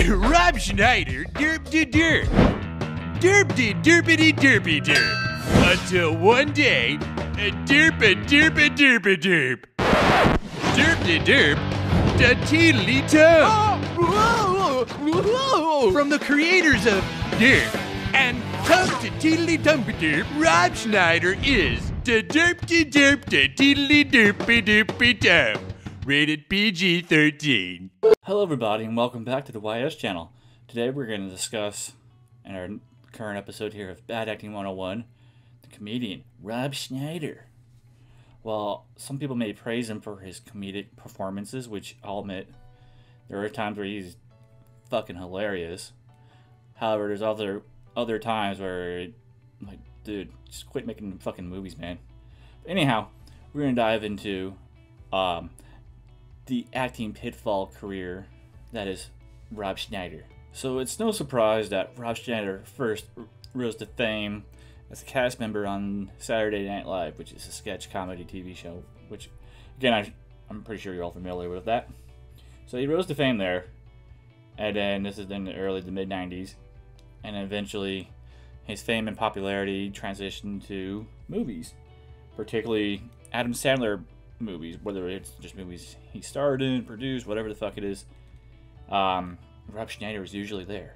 Rob Schneider, Derp Dee Derp. Derp Dee Durp Dee Durp Derp. Until one day, Derp Derp Derp Derp. Derp Dee Durp Da Teetily Durp. From the creators of Derp and Come to Teetily Durp Derp, Rob Schneider is the Derp Dee Durp Da Teetily Durp Derp Derp. Rated PG-13. Hello everybody and welcome back to the YS channel. Today we're going to discuss, in our current episode here of Badacting 101, the comedian Rob Schneider. While some people may praise him for his comedic performances, which I'll admit, there are times where he's fucking hilarious. However, there's other times where, like, dude, just quit making fucking movies, man. But anyhow, we're going to dive into the acting pitfall career that is Rob Schneider. So it's no surprise that Rob Schneider first rose to fame as a cast member on Saturday Night Live, which is a sketch comedy TV show, which, again, I'm pretty sure you're all familiar with that. So he rose to fame there, and then this is in the early to mid-90s, and eventually his fame and popularity transitioned to movies, particularly Adam Sandler movies, whether it's just movies he starred in, produced, whatever the fuck it is. Rob Schneider is usually there.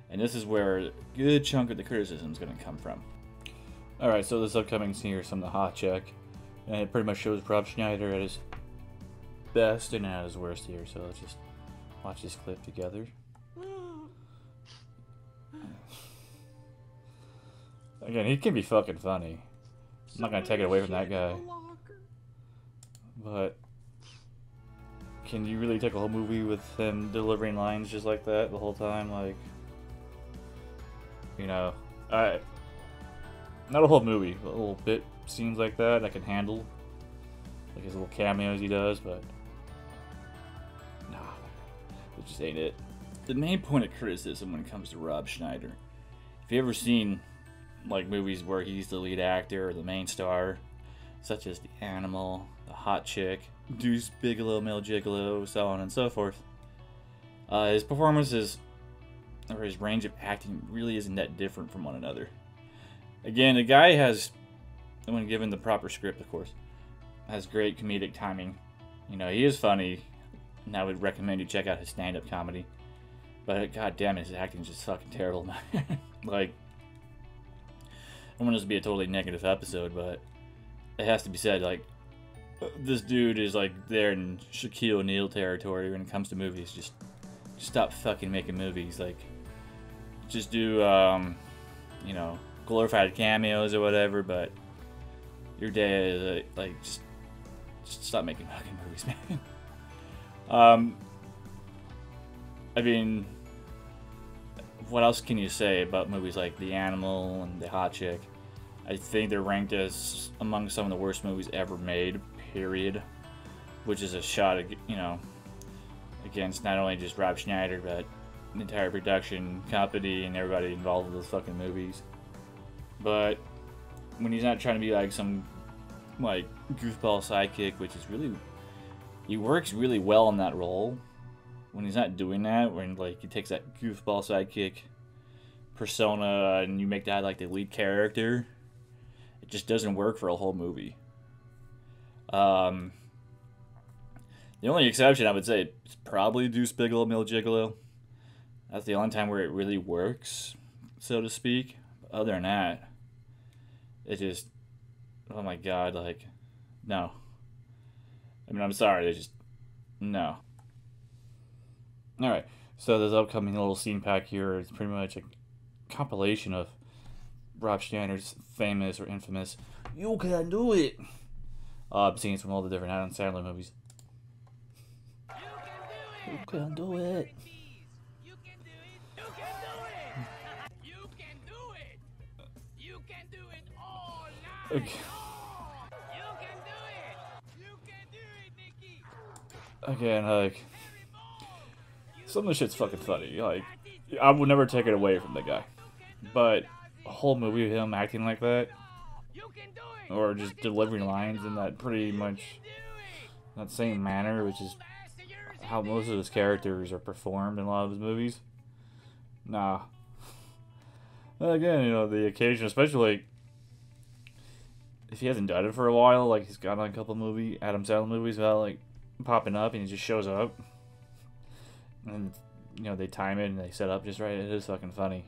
And this is where a good chunk of the criticism is going to come from. Alright, so this upcoming scene here is from the Hot Check. And it pretty much shows Rob Schneider at his best and at his worst here. So let's just watch this clip together. Again, he can be fucking funny. I'm not going to take it away from that guy. But can you really take a whole movie with him delivering lines just like that the whole time? Like, you know, not a whole movie, a little bit scenes like that I can handle, like his little cameos he does, but nah, it just ain't it. The main point of criticism when it comes to Rob Schneider, if you ever seen like movies where he's the lead actor or the main star, such as The Animal, The Hot Chick, Deuce Bigalow, Male Gigolo, so on and so forth, his performances, or his range of acting, really isn't that different from one another. Again, the guy has, when given the proper script, of course, has great comedic timing. You know, he is funny, and I would recommend you check out his stand-up comedy. But god damn it, his acting is just fucking terrible, man. Like, I don't want this to be a totally negative episode, but it has to be said, like, this dude is like there in Shaquille O'Neal territory when it comes to movies. Just stop fucking making movies. Like, just do, you know, glorified cameos or whatever, but your day is like, just stop making fucking movies, man. I mean, what else can you say about movies like The Animal and The Hot Chick? I think they're ranked as among some of the worst movies ever made, period. Which is a shot, you know, against not only just Rob Schneider, but the entire production company and everybody involved with those fucking movies. But when he's not trying to be like some, like, goofball sidekick, which is really, he works really well in that role. When he's not doing that, when, like, he takes that goofball sidekick persona and you make that, like, the lead character, it just doesn't work for a whole movie. The only exception I would say is probably Deuce Bigalow, Male Gigolo. That's the only time where it really works, so to speak. Other than that, it just, oh my god, like, no. I mean, I'm sorry, it's just, no. Alright, so this upcoming little scene pack here is pretty much a compilation of Rob Schneider's famous or infamous "You Can Do It" scenes from all the different Adam Sandler movies. You can do it. You can do it. You can do it. You can do it. You can do it all night. Okay. You can do it. You can do it, Nikki. Again, like, some of the shit's fucking funny. Like, I would never take it away from the guy, but a whole movie of him acting like that, or just delivering lines in that pretty much that same manner, which is how most of his characters are performed in a lot of his movies. Nah. And again, you know, the occasion, especially like, if he hasn't done it for a while, like he's got on a couple Adam Sandler movies about like popping up and he just shows up. And, you know, they time it and they set up just right. It is fucking funny.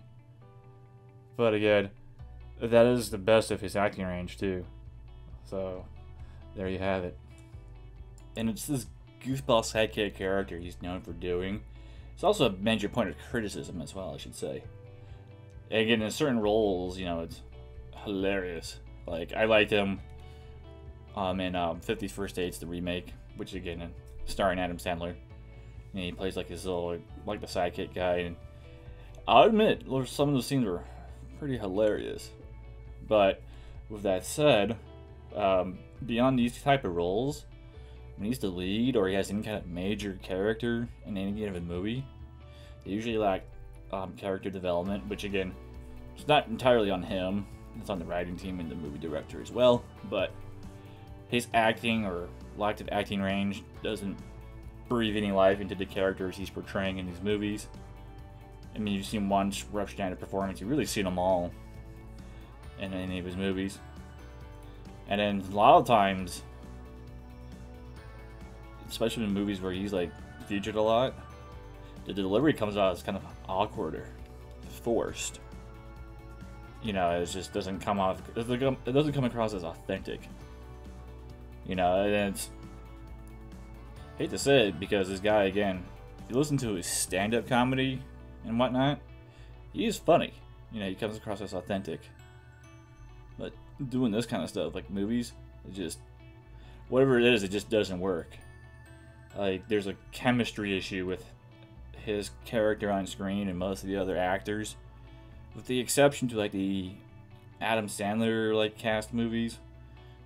But again, that is the best of his acting range too. So, there you have it. And it's this goofball sidekick character he's known for doing. It's also a major point of criticism as well, I should say. And again, in certain roles, you know, it's hilarious. Like, I liked him in 50 First Dates, the remake, which again, starring Adam Sandler. And he plays like his little, like the sidekick guy. And I'll admit, some of the scenes were pretty hilarious. But with that said, beyond these type of roles, when he's the lead or he has any kind of major character in any given movie, they usually lack character development, which again, it's not entirely on him. It's on the writing team and the movie director as well. But his acting or lack of acting range doesn't breathe any life into the characters he's portraying in these movies. I mean, you've seen one Rob Schneider performance, you've really seen them all in any of his movies. And then a lot of times, especially in movies where he's like featured a lot, the delivery comes out as kind of awkward or forced. You know, it just doesn't come off. It doesn't come across as authentic. You know, and it's, I hate to say it because this guy, again, if you listen to his stand-up comedy and whatnot, he is funny. You know, he comes across as authentic. But doing this kind of stuff, like movies, it just, whatever it is, it just doesn't work. Like, there's a chemistry issue with his character on screen and most of the other actors, with the exception to like the Adam Sandler like cast movies,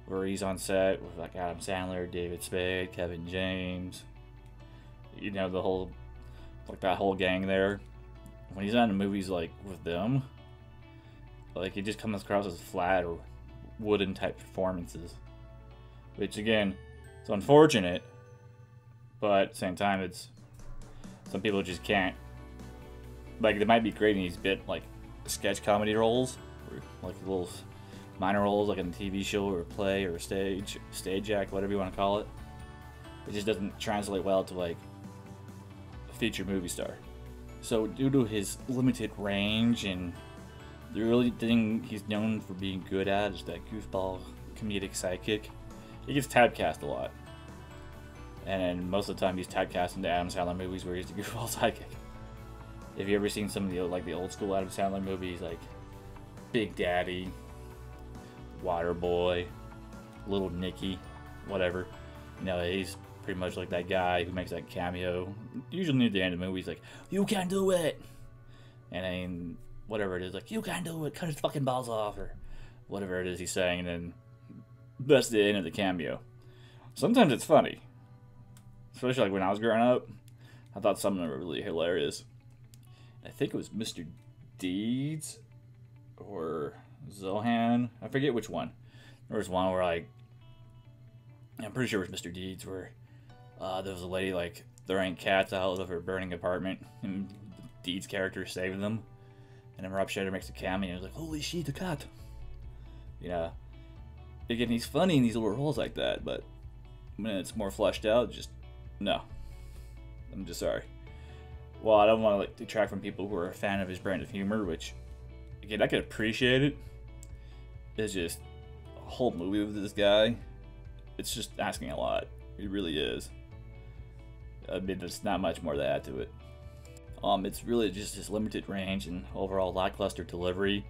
where he's on set with like Adam Sandler, David Spade, Kevin James, you know, the whole, like that whole gang there. When he's on the movies like with them, like it just comes across as flat or wooden type performances, which again, it's unfortunate, but at the same time, it's, some people just can't. Like, they might be great in these like sketch comedy roles, or like little minor roles, like in a TV show or a play or a stage act, whatever you want to call it. It just doesn't translate well to like a featured movie star. So due to his limited range and the only thing he's known for being good at is that goofball comedic sidekick, he gets typecast a lot. And then most of the time he's typecast into Adam Sandler movies where he's the goofball sidekick. Have you ever seen some of the like the old school Adam Sandler movies like Big Daddy, Waterboy, Little Nicky, whatever? You know, he's pretty much like that guy who makes that cameo. Usually near the end of the movie, he's like, "You can do it!" And then whatever it is, like, "You can do it, cut his fucking balls off," or whatever it is he's saying, and then that's the end of the cameo. Sometimes it's funny. Especially like when I was growing up, I thought some of them were really hilarious. I think it was Mr. Deeds or Zohan. I forget which one. There was one where like, I'm pretty sure it was Mr. Deeds, where there was a lady like throwing cats out of her burning apartment, and Deeds' character saved them. And then Rob Schneider makes a cameo and he's like, "Holy shit, a cat!" You know, again, he's funny in these little roles like that, but when it's more fleshed out, just no. I'm just sorry. Well, I don't want to like detract from people who are a fan of his brand of humor, which, again, I can appreciate it. It's just a whole movie with this guy. It's just asking a lot. It really is. I mean, there's not much more to add to it. It's really just his limited range and overall lackluster delivery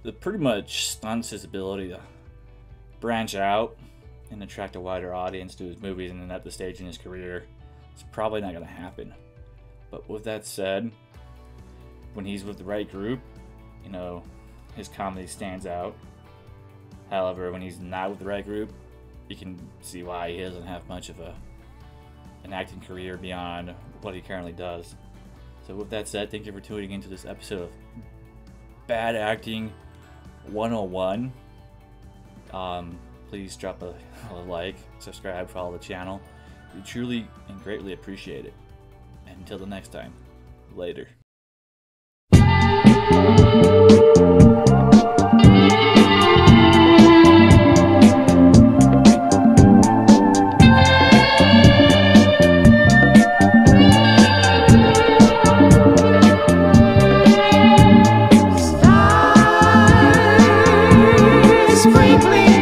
that pretty much stunts his ability to branch out and attract a wider audience to his movies, and then at the stage in his career, it's probably not going to happen. But with that said, when he's with the right group, you know, his comedy stands out. However, when he's not with the right group, you can see why he doesn't have much of an acting career beyond what he currently does. So with that said, thank you for tuning into this episode of Bad Acting 101. Please drop a like, subscribe, follow the channel, We truly and greatly appreciate it. And until the next time, later. Sprinkling